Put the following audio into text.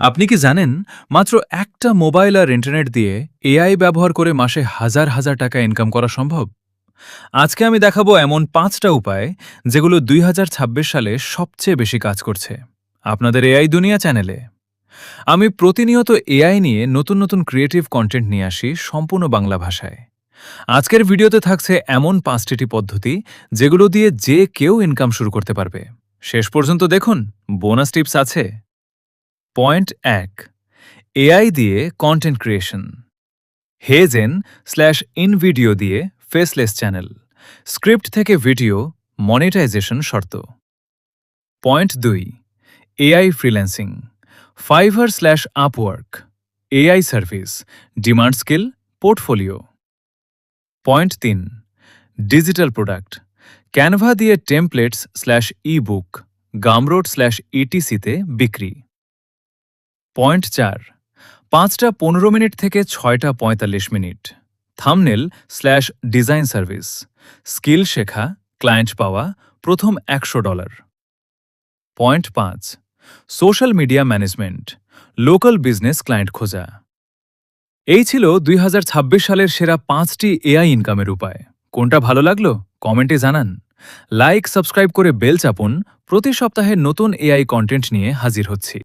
আপনি কি জানেন মাত্র একটা মোবাইল আর ইন্টারনেট দিয়ে এআই ব্যবহার করে মাসে হাজার হাজার টাকা ইনকাম করা সম্ভব? আজকে আমি দেখাবো এমন ৫টা উপায় যেগুলো ২০২৬ সালে সবচেয়ে বেশি কাজ করছে আপনাদের এআই দুনিয়া চ্যানেলে। আমি প্রতিনিয়ত এআই নিয়ে নতুন নতুন ক্রিয়েটিভ কন্টেন্ট নিয়ে আসি সম্পূর্ণ বাংলা ভাষায়। আজকের ভিডিওতে থাকছে এমন ৫টি পদ্ধতি যেগুলো দিয়ে যে কেউ ইনকাম শুরু করতে পারবে। শেষ পর্যন্ত দেখুন, বোনাস টিপস আছে। পয়েন্ট ১, এআই দিয়ে কন্টেন্ট ক্রিয়েশন। হেজেন/ইনভিডিও দিয়ে ফেসলেস চ্যানেল, স্ক্রিপ্ট থেকে ভিডিও, মনিটাইজেশন শর্ত। Point ২, AI freelancing, Fiverr Upwork, AI service, demand skill, portfolio. Point ৩, digital product, Canva দিয়ে টেমপ্লেটস/ই-বুক, গামরোড/ইটিসিতে বিক্রি। পয়েন্ট ৪, ৫টা ১৫ মিনিট থেকে ৬টা ৪৫ মিনিট, থাম্বনেল/ডিজাইন সার্ভিস, স্কিল শেখা, ক্লায়েন্ট পাওয়া, প্রথম $১০০। Point ৫, social media management, local business client খোঁজা। এই ছিল ২০২৬ সালের সেরা ৫টি এআই ইনকামের উপায়। কোনটা ভালো লাগলো কমেন্টে জানান। লাইক, সাবস্ক্রাইব করে বেল চাপুন। প্রতি সপ্তাহে নতুন এআই কন্টেন্ট নিয়ে হাজির হচ্ছি।